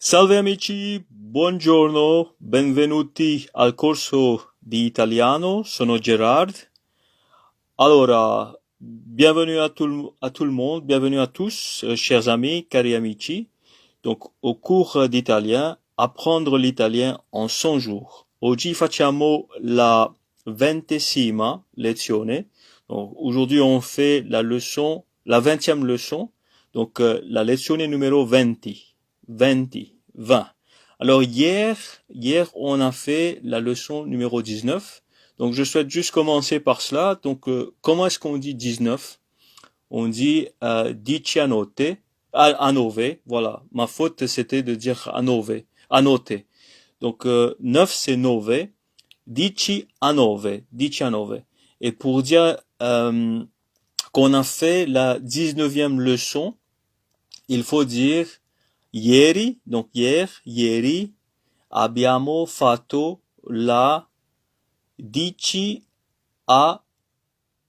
Salve amici, buongiorno, benvenuti al corso di italiano, sono Gerard. Allora, bienvenue à tout le monde, bienvenue à tous, chers amis, cari amici. Donc, au cours d'italien, apprendre l'italien en 100 jours. Oggi facciamo la 20ª lezione. Donc, aujourd'hui, on fait la leçon, la 20e leçon. Donc, la lezione numéro 20. 20. Alors, hier, on a fait la leçon numéro 19. Donc, je souhaite juste commencer par cela. Donc, comment est-ce qu'on dit 19? On dit 19. A nove, voilà. Ma faute, c'était de dire a nove, a note. Donc, 9, c'est nove. Dici a nove, dici a nove. Et pour dire qu'on a fait la 19e leçon, il faut dire ieri, donc hier, ieri, abbiamo fatto la dici a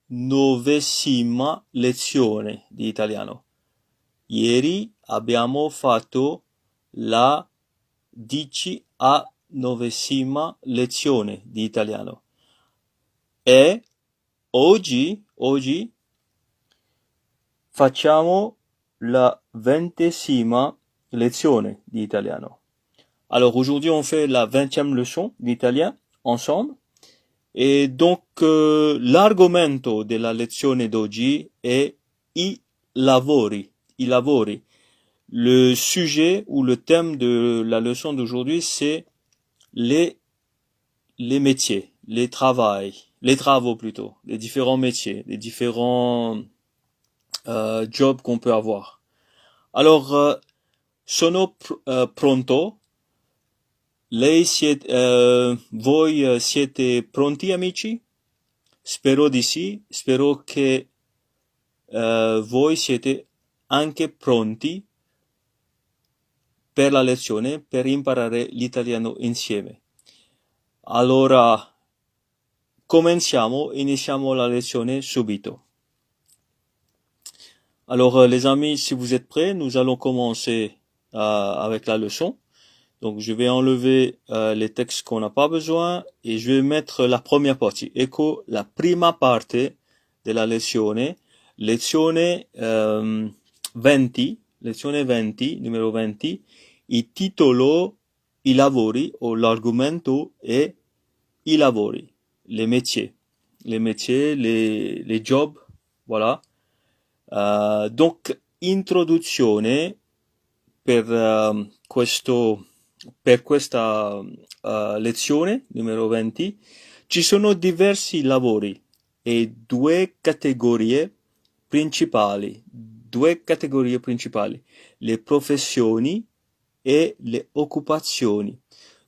novesima lezione di italiano. Ieri abbiamo fatto la 19ª lezione di italiano. E oggi facciamo la 20ª lezione di italiano. Alors aujourd'hui on fait la 20e leçon d'italien ensemble. Et donc l'argomento della lezione d'oggi è i lavori. I lavori. Le sujet ou le thème de la leçon d'aujourd'hui, c'est les métiers, les travaux plutôt, les différents métiers, les différents jobs qu'on peut avoir. Alors, sono pronto. Voi siete pronti, amici? Spero di sì. Spero che voi siete anche pronti per la lezione, per imparare l'italiano insieme. Allora, iniziamo la lezione subito. Alors, les amis, si vous êtes prêts, nous allons commencer avec la leçon. Donc, je vais enlever les textes qu'on n'a pas besoin et je vais mettre la première partie. Ecco la prima parte della lezione, lezione 20, lezione 20, numero 20. Il titolo, i lavori, o l'argomento è i lavori, les métiers, les jobs, voilà. Donc, introduzione per questa lezione numero 20. Ci sono diversi lavori e due categorie principali, le professioni et les occupazioni.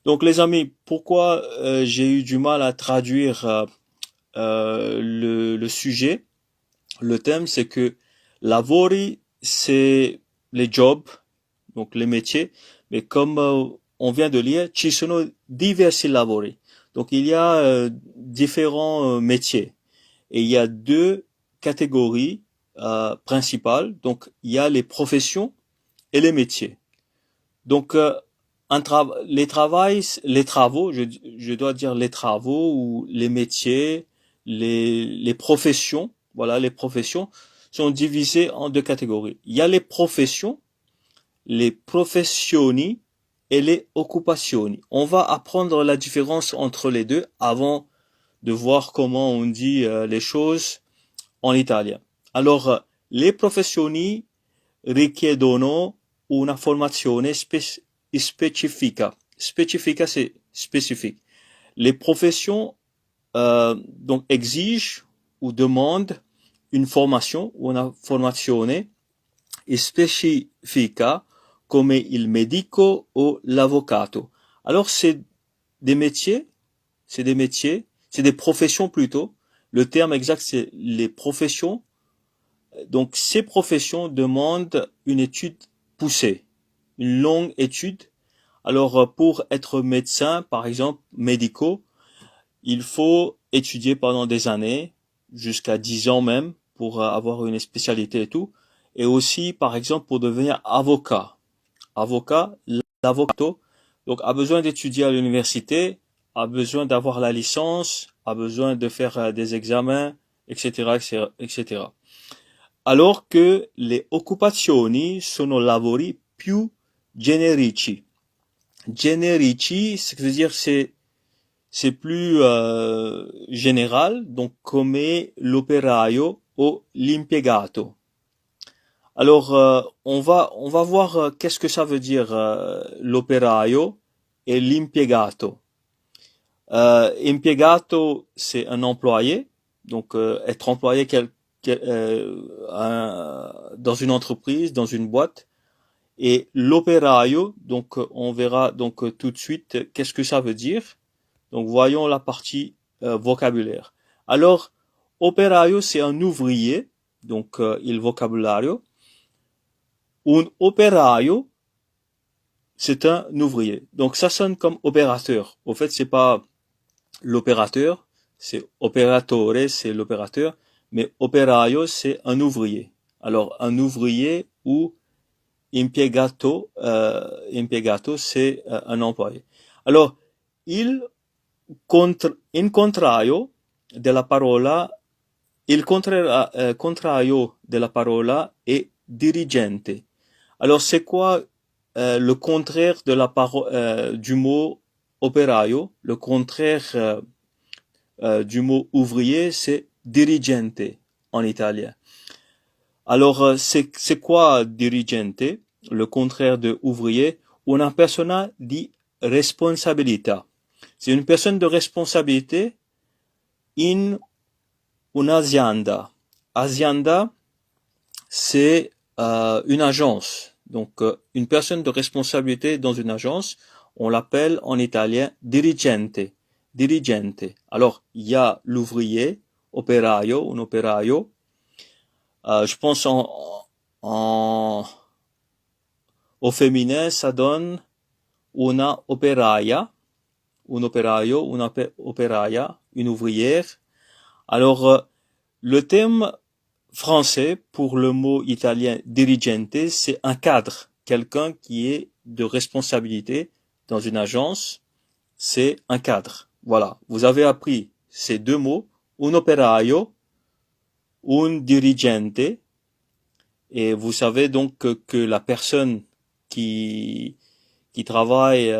Donc les amis, pourquoi j'ai eu du mal à traduire le sujet, le thème, c'est que lavori, c'est les jobs, donc les métiers, mais comme on vient de lire, ci sono diversi lavori. Donc il y a différents métiers et il y a deux catégories principales. Donc il y a les professions et les métiers. Donc les travaux, je dois dire les travaux ou les métiers, les professions, voilà, les professions sont divisées en deux catégories. Il y a les professions, les professioni et les occupazioni. On va apprendre la différence entre les deux avant de voir comment on dit les choses en italien. Alors, les professioni richiedono una formazione specifica. Specifica, c'est spécifique. Les professions donc exigent ou demandent une formation ou una formazione specifica come il medico o l'avvocato. Alors c'est des métiers, c'est des professions plutôt. Le terme exact c'est les professions. Donc ces professions demandent une étude poussée, une longue étude. Alors pour être médecin, par exemple, médicaux, il faut étudier pendant des années, jusqu'à 10 ans même, pour avoir une spécialité et tout. Et aussi, par exemple, pour devenir avocat. Avocat, l'avvocato, donc a besoin d'étudier à l'université, a besoin d'avoir la licence, a besoin de faire des examens, etc., etc., etc. Alors que le occupazioni sono lavori più generici. Generici, ce que veut dire c'est plus général, donc come l'operaio o l'impiegato. Alors on va voir qu'est-ce que ça veut dire l'operaio et l'impiegato. Impiegato, c'est un employé, donc être employé dans une entreprise, dans une boîte. Et l'operaio, donc on verra donc tout de suite qu'est-ce que ça veut dire. Donc voyons la partie vocabulaire. Alors, operaio, c'est un ouvrier, donc il vocabulario. Un operaio, c'est un ouvrier. Donc ça sonne comme opérateur. Au fait, c'est pas l'opérateur, c'est operatore, c'est l'opérateur, mais operaio, c'est un ouvrier. Alors, un ouvrier ou impiegato, c'est un employé. Alors, in contrario della parola, contrario della parola est dirigente. Alors, c'est quoi le contraire de du mot operaio? Le contraire du mot ouvrier, c'est dirigente en italien. Alors, c'est quoi dirigente? Le contraire de ouvrier? Una persona di responsabilità. C'est une personne de responsabilité in un'azienda. Azienda, c'est une agence. Donc, une personne de responsabilité dans une agence, on l'appelle en italien dirigente. Dirigente. Alors, il y a l'ouvrier, operaio, un operaio. Je pense au féminin, ça donne una operaia, un operaio, una operaia, une ouvrière. Alors, le terme français pour le mot italien dirigente, c'est un cadre, quelqu'un qui est de responsabilité dans une agence, c'est un cadre. Voilà, vous avez appris ces deux mots, un operaio, un dirigente, et vous savez donc que la personne qui travaille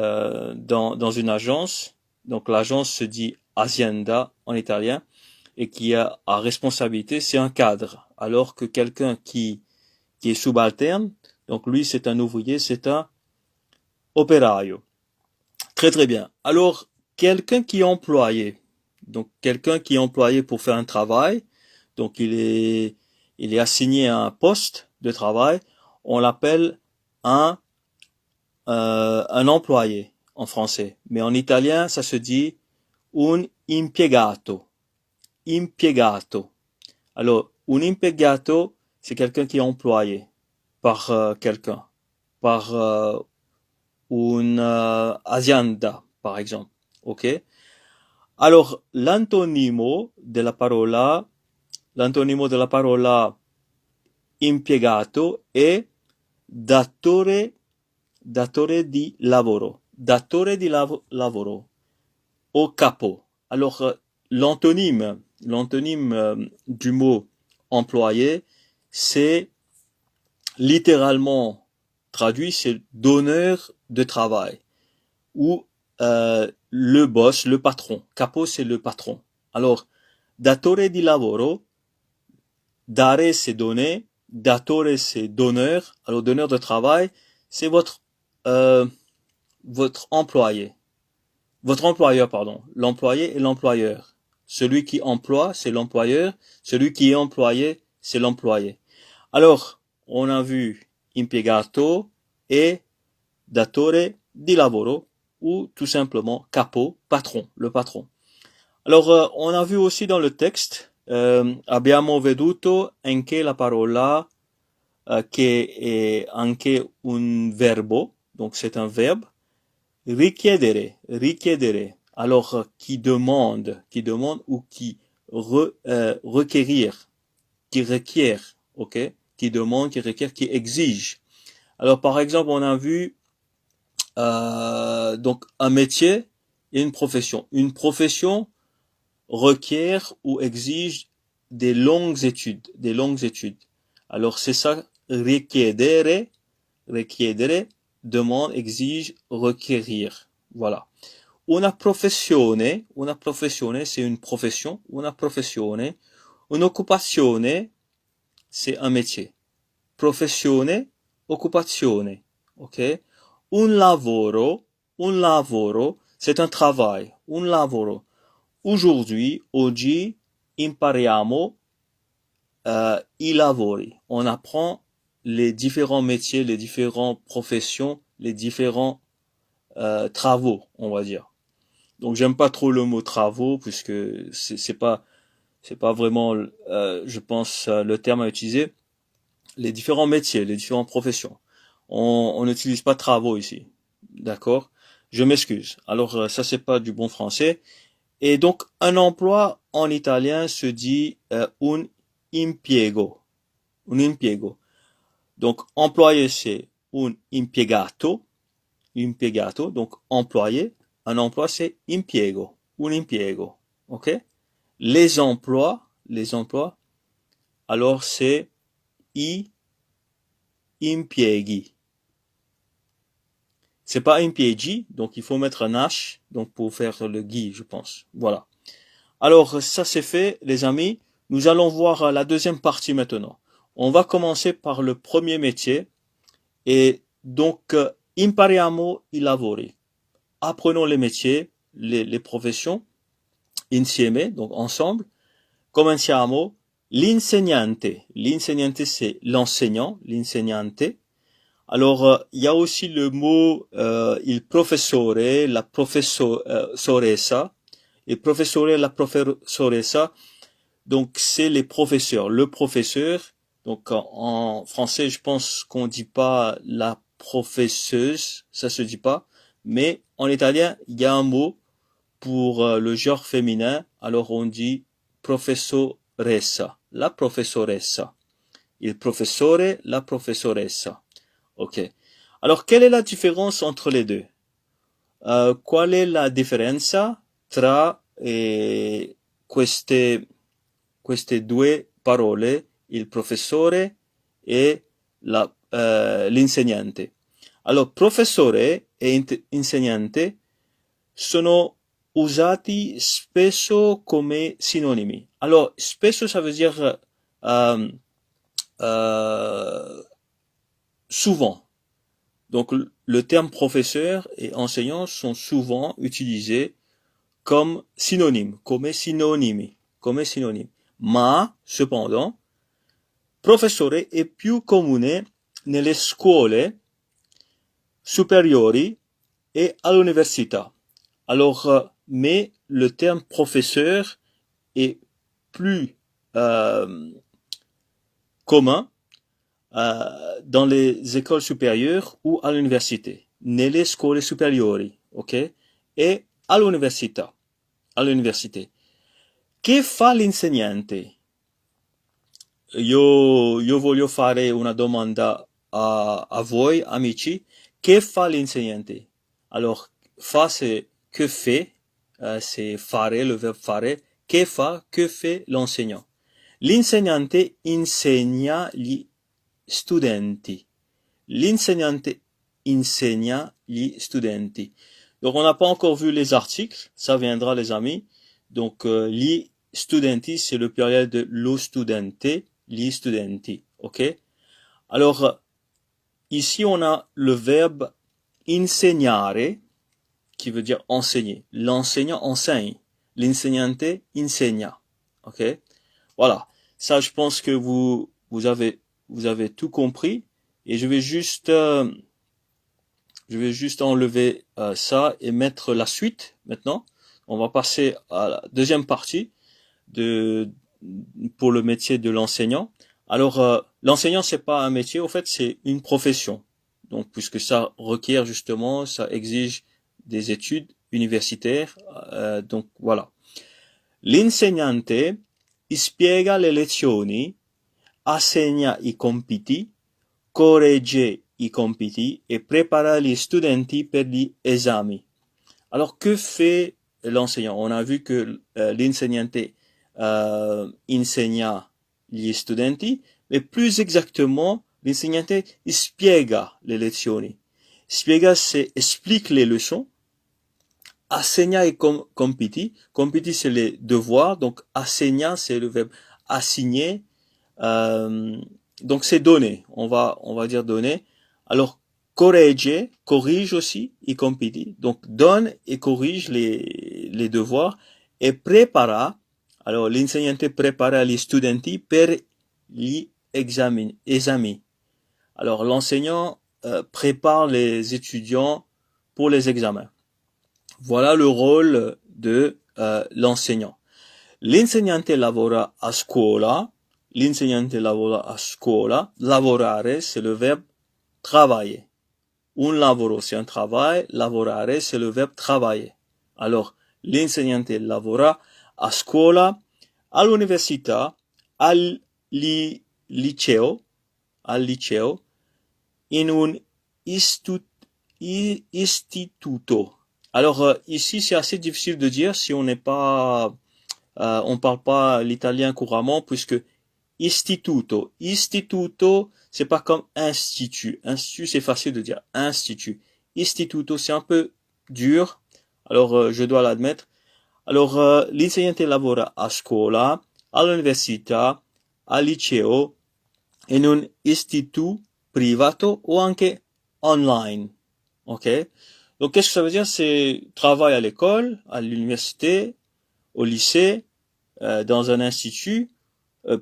dans une agence, donc l'agence se dit azienda en italien, et qui a à responsabilité, c'est un cadre, alors que quelqu'un qui est subalterne, donc lui c'est un ouvrier, c'est un operaio. Très très bien. Alors, quelqu'un qui est employé, donc quelqu'un qui est employé pour faire un travail, donc il est assigné à un poste de travail, on l'appelle un employé en français. Mais en italien, ça se dit un impiegato. Impiegato. Alors, un impiegato, c'est quelqu'un qui est employé par quelqu'un, par une azienda, par exemple. Ok? Alors, l'antonimo de la parola impiegato è datore di lavoro. Datore di lavoro. Au capo. Alors, l'antonyme du mot employé, c'est littéralement traduit, c'est donneur de travail. Ou le boss, le patron. Capo, c'est le patron. Alors, datore di lavoro, dare, c'est donner, datore, c'est donneur. Alors, donneur de travail, c'est votre employé. Votre employeur, pardon. L'employé et l'employeur. Celui qui emploie, c'est l'employeur. Celui qui est employé, c'est l'employé. Alors, on a vu impiegato et datore di lavoro, ou tout simplement capo, patron, le patron. Alors, on a vu aussi dans le texte, abbiamo veduto anche la parola che è anche un verbo, donc c'est un verbe, richiedere, alors qui demande ou qui requérir, qui requiert, ok, qui demande, qui requiert, qui exige. Alors par exemple, on a vu Donc un métier et une profession. Une profession requiert ou exige des longues études, des longues études. Alors c'est ça, richiedere, richiedere, demande, exige, requérir. Voilà. Una professione, c'est une profession, una professione, un'occupazione, c'est un métier. Professione, occupazione, ok? Un lavoro, c'est un travail, un lavoro. Aujourd'hui, oggi, impariamo i lavori. On apprend les différents métiers, les différentes professions, les différents travaux, on va dire. Donc j'aime pas trop le mot travaux puisque c'est pas vraiment je pense le terme à utiliser. Les différents métiers, les différentes professions. On n'utilise pas travaux ici. D'accord? Je m'excuse. Alors ça c'est pas du bon français. Et donc un emploi en italien se dit un impiego. Un impiego. Donc employé c'est un impiegato. Impiegato. Donc employé. Un emploi c'est impiego. Un impiego. Ok? Les emplois, alors c'est i impieghi. C'est pas impieghi, donc il faut mettre un H, donc pour faire le gui, je pense. Voilà. Alors, ça c'est fait, les amis. Nous allons voir la deuxième partie maintenant. On va commencer par le premier métier. Et donc, impariamo i lavori. Apprenons les métiers, les professions, insieme, donc ensemble. Cominciamo. L'insegnante. L'insegnante, c'est l'enseignant, l'insegnante. Alors, il y a aussi le mot il professore, la professoressa. Il professore, la professoressa. Donc, c'est les professeurs. Le professeur. Donc, en français, je pense qu'on dit pas la professeuse. Ça se dit pas. Mais en italien, il y a un mot pour le genre féminin. Alors, on dit professoressa. La professoressa. Il professore, la professoressa. Ok. Alors, quelle est la différence entre les deux? Qual è la differenza tra queste due parole, il professore e l'insegnante? Alors, professore e insegnante sono usati spesso come sinonimi. Alors, spesso ça veut dire souvent. Donc le terme professeur et enseignant sont souvent utilisés comme synonymes, come sinonimi, come synonyme. Ma, cependant, professore è più comune nelle scuole superiori et all'università. Alors, mais le terme professeur est plus commun dans les écoles supérieures ou à l'université. Nelle scuole superiori, ok? E all'università. All'université. Che fa l'insegnante? Io voglio fare una domanda a voi, amici. Che fa l'insegnante? Alors, fa c'est que fait, c'est fare, le verbe fare. Che fa, que fait l'enseignant? L'insegnante insegna gli studenti. L'insegnante insegna gli studenti. Donc on n'a pas encore vu les articles, ça viendra les amis. Donc gli studenti c'est le pluriel de lo studente, gli studenti, ok? Alors ici on a le verbe insegnare qui veut dire enseigner. L'enseignant enseigne, l'insegnante insegna, ok? Voilà, ça je pense que vous avez tout compris. Et je vais juste enlever ça et mettre la suite maintenant. On va passer à la deuxième partie pour le métier de l'enseignant. Alors l'enseignant c'est pas un métier, au fait c'est une profession. Donc puisque ça requiert justement, ça exige des études universitaires. Donc voilà. L'insegnante spiega le lezioni, assegna i compiti, corregge i compiti e prepara gli studenti per gli esami. Alors, que fait l'enseignant? On a vu que l'insegnante insegna gli studenti, mais plus exactement, l'insegnante spiega le lezioni. Spiega, c'est explique les leçons. Assegna et compiti. Compiti, c'est les devoirs. Donc, assegna, c'est le verbe assigner. Donc, c'est donner. On va dire donner. Alors, corregge, corrige aussi, i compiti. Donc, donne et corrige les devoirs. Et prepara. Alors, l'insegnante prepara gli studenti per gli esami. Alors, l'enseignant prépare les étudiants pour les examens. Voilà le rôle de l'enseignant. L'insegnante lavora a scuola. L'insegnante lavora a scuola. Lavorare, c'est le verbe travailler. Un lavoro, c'est un travail. Lavorare, c'est le verbe travailler. Alors, l'insegnante lavora a scuola, all'università, al liceo, in un istituto. Alors ici c'est assez difficile de dire si on n'est pas, on parle pas l'italien couramment puisque istituto, c'est pas comme institut. Institut c'est facile de dire institut. Istituto c'est un peu dur. Alors je dois l'admettre. Alors l'insegnante lavora a scuola, all'università, al liceo, in un istituto privato o anche online. Ok? Donc, qu'est-ce que ça veut dire? C'est travail à l'école, à l'université, au lycée, dans un institut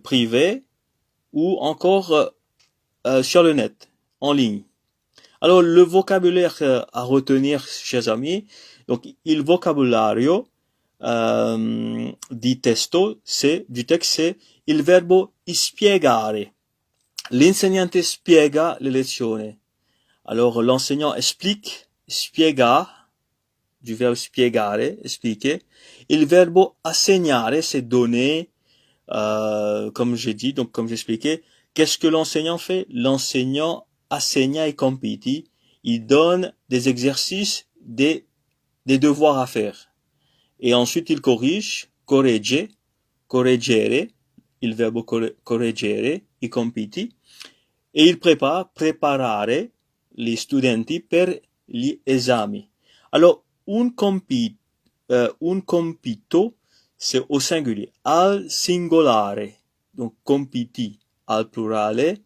privé ou encore sur le net, en ligne. Alors, le vocabulaire à retenir, chers amis, donc il vocabulario du texte, c'est il verbo spiegare. L'insegnante spiega le lezioni. Alors, l'enseignant explique, spiega, du verbe spiegare, expliquer. Il verbo assegnare, c'est donner, comme j'ai dit, donc comme j'expliquais. Qu'est-ce que l'enseignant fait? L'enseignant assegna i compiti. Il donne des exercices, des devoirs à faire. Et ensuite, il corrige, corregge, correggere, il verbo correggere, i compiti. Et il prépare, preparare, gli studenti per gli esami. Alors, un compito, c'est au singulier. Al singolare, donc compiti al plurale.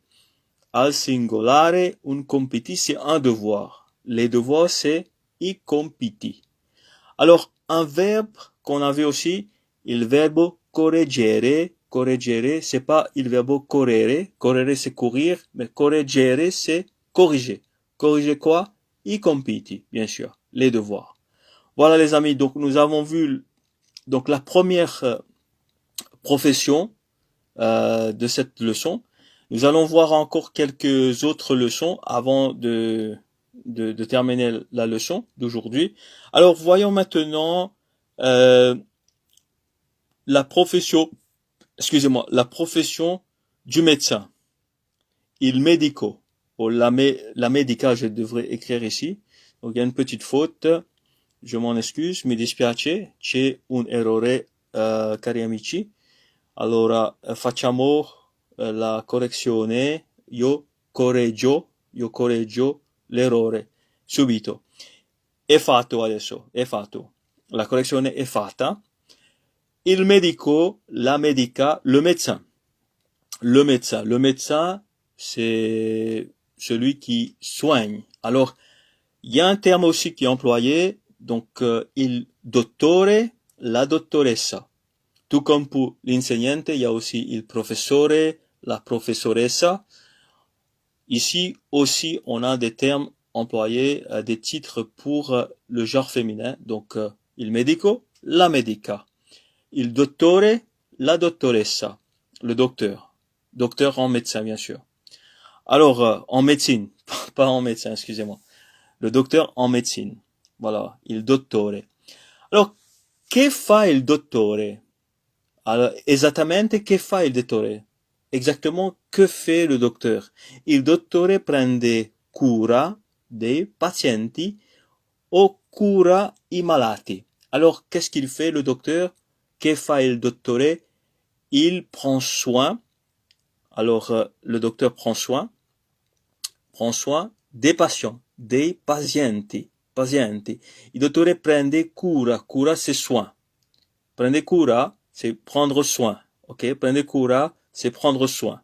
Al singolare, un compiti, c'est un devoir. Les devoirs, c'est i compiti. Alors, un verbe qu'on avait aussi, il verbo correggere. Correggere, c'est pas il verbo correre. Correre, c'est courir, mais correggere, c'est corriger. Corriger quoi? I compiti, bien sûr, les devoirs. Voilà les amis, donc nous avons vu donc la première profession de cette leçon. Nous allons voir encore quelques autres leçons avant de terminer la leçon d'aujourd'hui. Alors voyons maintenant la profession du médecin. Il medico. La medica, je devrais écrire ici. Donc il y a une petite faute. Je m'en excuse. Mi dispiace. C'è un errore, cari amici. Allora, facciamo la correzione. Io correggio l'errore. Subito. È fatto adesso. È fatto. La correzione è fatta. Il medico, la medica, le médecin. Le médecin, c'est celui qui soigne. Alors, il y a un terme aussi qui est employé, donc il dottore, la dottoressa. Tout comme pour l'insegnante, il y a aussi il professore, la professoressa. Ici aussi, on a des termes employés, des titres pour le genre féminin. Donc, il medico, la medica. Il dottore, la dottoressa. Le docteur. Docteur en médecin, bien sûr. Alors, en médecine, pas en médecin, excusez-moi. Le docteur en médecine. Voilà, il dottore. Alors, che fa il dottore? Alors, esattamente che fa il dottore? Exactement, que fait le docteur? Il dottore prende cura dei pazienti o cura i malati. Alors, qu'est-ce qu'il fait le docteur? Che fa il dottore? Il prend soin. Alors, le docteur prend soin des patients, dei pazienti. Il dottore prende cura. Cura, c'est soin. Prende cura, c'est prendre soin. Ok? Prende cura, c'est prendre soin.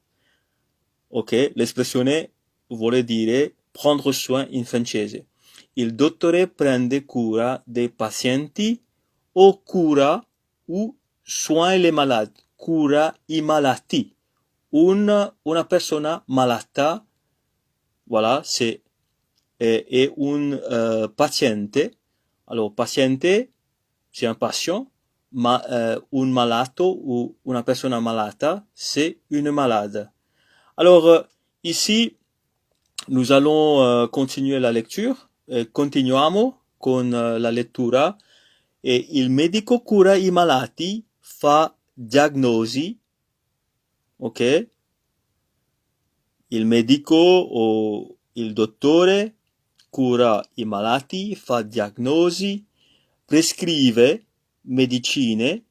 Ok? L'espressione vuole dire prendre soin in francese. Il dottore prende cura dei pazienti o cura ou soigne les malades. Cura i malati. Una persona malata, voilà, è un paziente. Alors, paziente, c'est un patient. Un malato ou una persona malata, c'est une malade. Alors, ici, nous allons continuer la lecture. Continuiamo con la lettura. E il medico cura i malati, fa diagnosi, ok? Il medico o il dottore cura i malati, fa diagnosi, prescrive medicine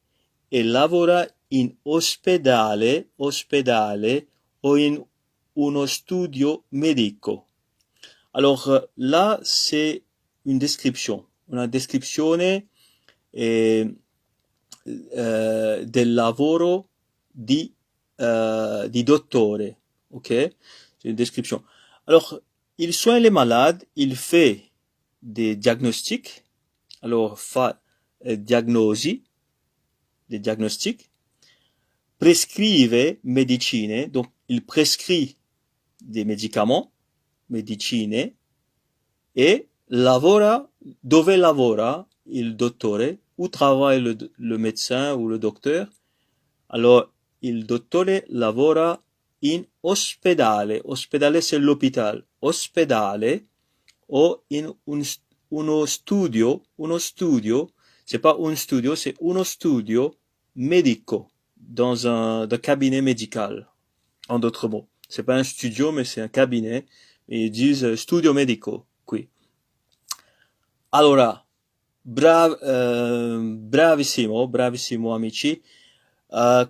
e lavora in ospedale o in uno studio medico. Alors là, c'est une description. Una descrizione del lavoro di dottore. Ok? C'est une description. Alors, il soigne les malades, il fait des diagnostics. Alors, fa diagnosi, des diagnostics. Prescrive medicine, donc il prescrit des médicaments, medicine, et lavora, dove lavora il dottore, où travaille le médecin ou le docteur. Alors, il dottore lavora in ospedale. Ospedale, c'est l'hôpital. Ospedale o in uno studio. Uno studio, c'est pas un studio, c'est uno studio medico, dans un cabinet médical. En d'autres mots. C'est pas un studio, mais c'est un cabinet. Et ils disent studio medico, qui. Allora, bravissimo amici.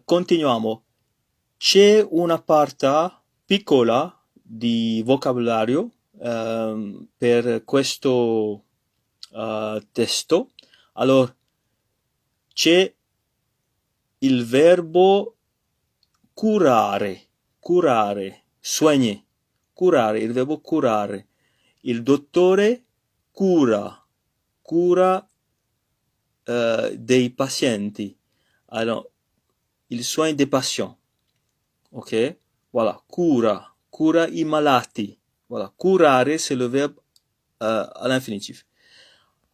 Continuiamo. C'è una parte piccola di vocabolario per questo testo. Allora, c'è il verbo curare, soigner, curare, il verbo curare. Il dottore cura dei pazienti. Alors, il soigne des patients. Ok? Voilà, cura i malati. Voilà, curare, c'est le verbe à l'infinitif.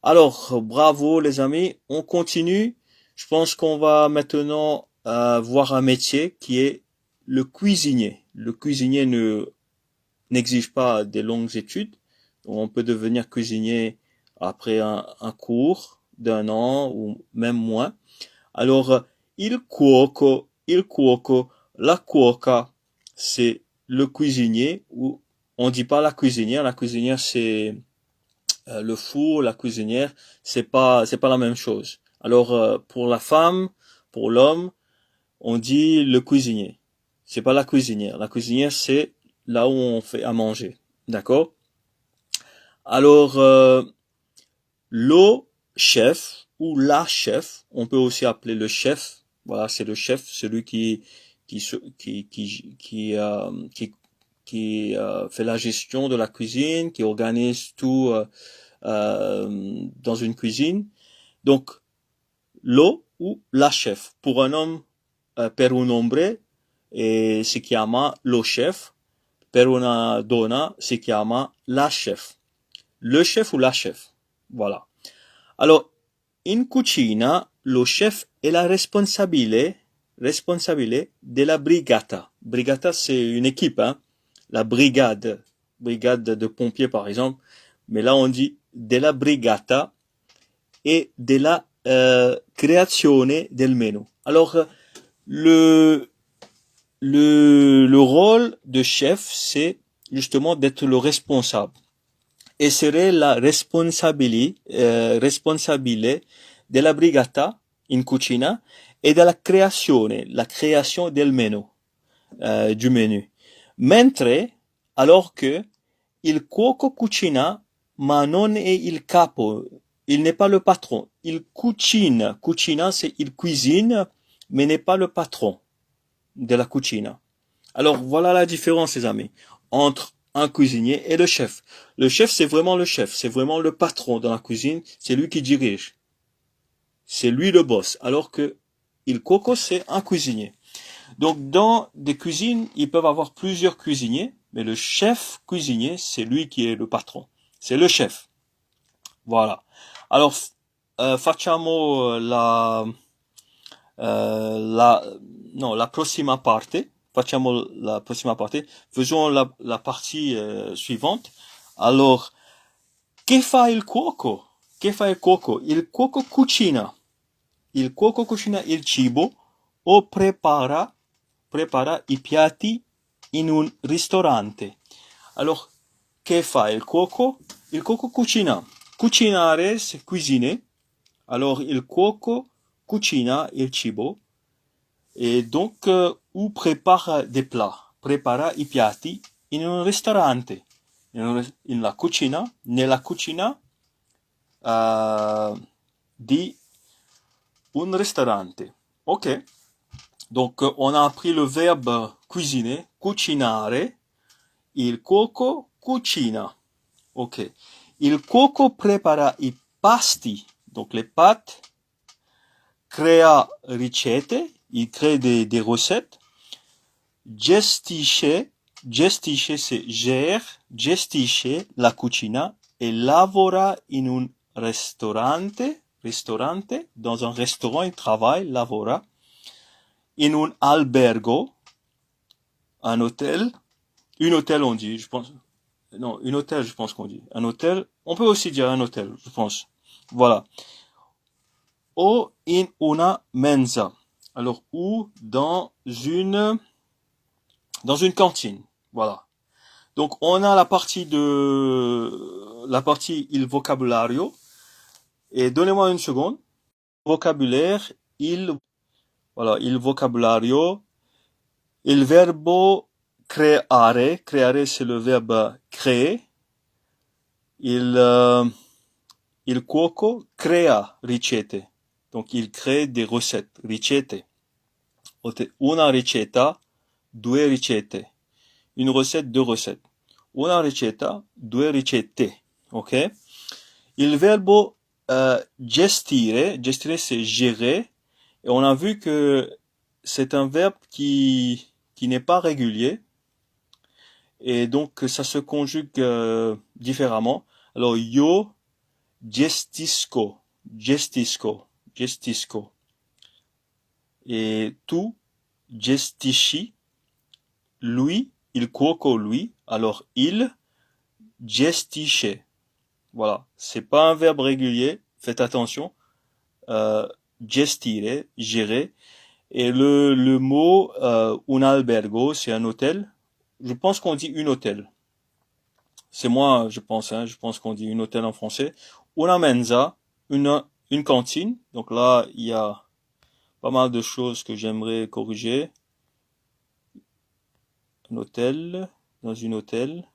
Alors, bravo les amis, on continue. Je pense qu'on va maintenant voir un métier qui est le cuisinier. Le cuisinier n'exige pas des longues études. On peut devenir cuisinier après un cours d'un an ou même moins. Alors, il cuoco, la cuoca, c'est le cuisinier, ou on dit pas la cuisinière c'est le four, la cuisinière, c'est pas la même chose. Alors, pour la femme, pour l'homme, on dit le cuisinier. C'est pas la cuisinière, c'est là où on fait à manger. D'accord? Alors, le chef ou la chef, on peut aussi appeler le chef. Voilà, c'est le chef, celui qui fait la gestion de la cuisine, qui organise tout dans une cuisine. Donc, le ou la chef. Pour un homme, per un hombre, si chiama lo chef. Per una donna, si chiama la chef. Le chef ou la chef. Voilà. Alors, in cucina, lo chef è la responsabile della brigata. Brigata, c'est une équipe, hein. La brigade de pompiers, par exemple. Mais là, on dit della brigata et della creazione del menu. Alors, le rôle de chef, c'est justement d'être le responsable. Essere la responsabile della brigata in cucina e della creazione, la création del menu, du menu. Mentre, alors que il cuoco cucina, ma non è il capo, il n'est pas le patron. Il cucina, cucina c'est il cuisine, mais n'est pas le patron de la cucina. Alors voilà la différence, les amis, entre un cuisinier et le chef. Le chef, c'est vraiment le chef, c'est vraiment le patron dans la cuisine, c'est lui qui dirige. C'est lui le boss, alors que il cuoco, c'est un cuisinier. Donc dans des cuisines, ils peuvent avoir plusieurs cuisiniers, mais le chef cuisinier, c'est lui qui est le patron. C'est le chef. Voilà. Alors, facciamo la, no, la prossima parte. Facciamo la prossima parte. Faisons la partie suivante. Alors, che fa il cuoco? Che fa il cuoco? Il cuoco cucina. Il cuoco cucina il cibo o prepara i piatti in un ristorante. Alors, che fa il cuoco? Il cuoco cucina. Cucinare, c'est cuisiner. Alors, il cuoco cucina il cibo. Et donc, ou prépare des plats. Prepara i piatti in un ristorante. In la cucina, nella cucina di un ristorante. Ok. Donc, on a appris le verbe cuisiner, cucinare. Il cuoco cucina. Ok. Il cuoco prepara i pasti, donc les pâtes. Crea ricette, il crée des recettes. Gestisce c'est gère, gestisce la cucina et lavora in un ristorante, dans un restaurant, il travaille, lavora. In un albergo, un hôtel on dit, je pense. Non, un hôtel, je pense qu'on dit. Un hôtel, on peut aussi dire un hôtel, je pense. Voilà. O in una mensa. Alors, ou dans une cantine. Voilà. Donc, on a la partie il vocabulario. Et donnez-moi une seconde. Vocabulaire, il vocabulario. Il verbo creare. Creare, c'est le verbe créer. Il cuoco crea ricette. Donc, il crée des recettes. Ricette. Una ricetta, due ricette. Une recette, deux recettes. Una ricetta, due ricette. Ok? Il verbo gestire, c'est gérer. Et on a vu que c'est un verbe qui n'est pas régulier. Et donc, ça se conjugue différemment. Alors, io gestisco. Et tu gestisci. Lui, il cuoco lui. Alors, il gestisce. Voilà. C'est pas un verbe régulier. Faites attention. Gestire, gérer. Et le mot un albergo, c'est un hôtel. Je pense qu'on dit un hôtel. C'est moi, je pense. Je pense qu'on dit un hôtel en français. Una mensa, une cantine. Donc là, il y a pas mal de choses que j'aimerais corriger. Un hôtel, dans une hôtel.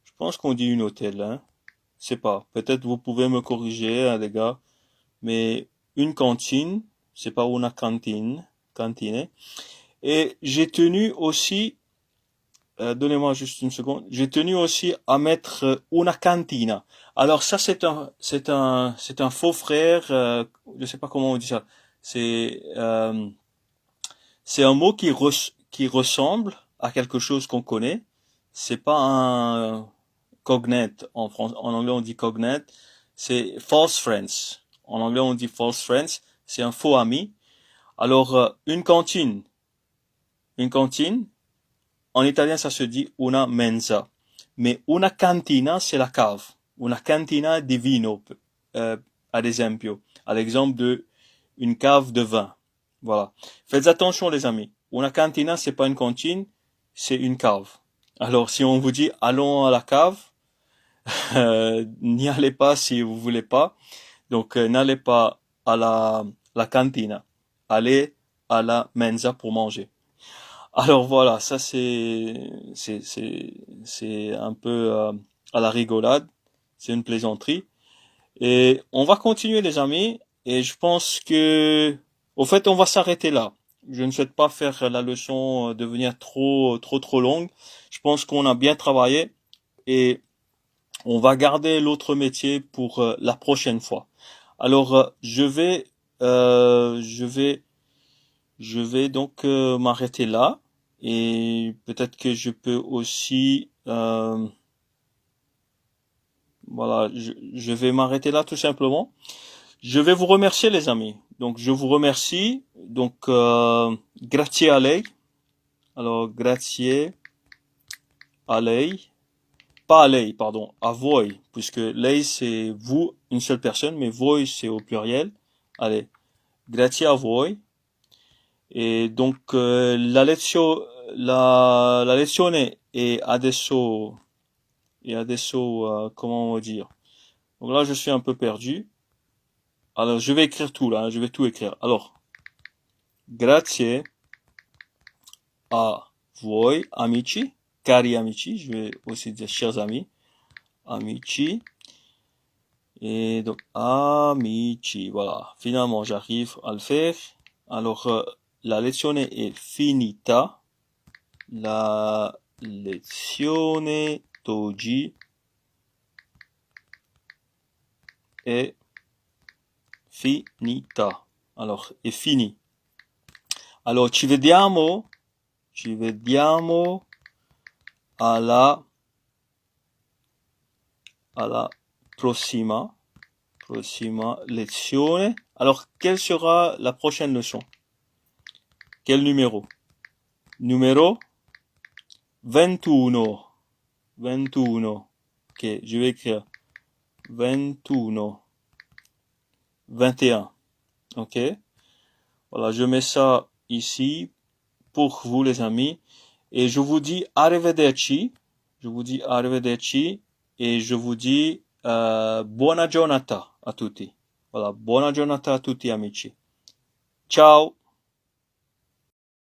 Je pense qu'on dit une hôtel, hein. C'est pas. Peut-être vous pouvez me corriger, hein, les gars. Mais une cantine, c'est pas una cantine. Et j'ai tenu aussi, donnez-moi juste une seconde, j'ai tenu aussi à mettre una cantina. Alors ça, c'est un faux frère, je sais pas comment on dit ça. C'est un mot qui ressemble à quelque chose qu'on connaît. C'est pas un cognate. En anglais, on dit cognate. C'est false friends. En anglais, on dit false friends. C'est un faux ami. Alors, une cantine. En italien, ça se dit una mensa. Mais una cantina, c'est la cave. Una cantina di vino, ad esempio. À l'exemple de une cave de vin. Voilà. Faites attention, les amis. Una cantina, c'est pas une cantine. c'est une cave. Alors, si on vous dit allons à la cave, n'y allez pas si vous voulez pas. Donc, n'allez pas à la cantina. Allez à la mensa pour manger. Alors voilà, ça c'est un peu à la rigolade. C'est une plaisanterie. Et on va continuer, les amis. Et je pense que, au fait, on va s'arrêter là. Je ne souhaite pas faire la leçon devenir trop longue. Je pense qu'on a bien travaillé et on va garder l'autre métier pour la prochaine fois. Alors, je vais donc m'arrêter là et peut-être que je peux aussi, voilà, je vais m'arrêter là tout simplement. Je vais vous remercier, les amis. Donc, je vous remercie. Donc, grazie a lei. Alors, grazie a lei. Pas a lei, pardon, a voi, puisque lei c'est vous, une seule personne, mais voi c'est au pluriel. Allez, grazie a voi. E donc la lezione è adesso comment dire. Donc là je suis un peu perdu. Alors je vais écrire tout là, hein, je vais tout écrire. Alors grazie a voi amici, cari amici, je vais aussi dire chers amis, amici. Et donc amici, voilà. Finalement j'arrive à le faire. Alors la lezione è finita. La lezione d'oggi è finita. Alors, è fini. Alors, ci vediamo alla prossima lezione. Alors, quelle sera la prochaine leçon? Quel numéro? Numéro 21. 21. Ok, je vais écrire 21. 21. Ok. Voilà, je mets ça ici pour vous, les amis. Et je vous dis arrivederci. Je vous dis arrivederci. Et je vous dis buona giornata a tutti. Voilà, buona giornata a tutti, amici. Ciao!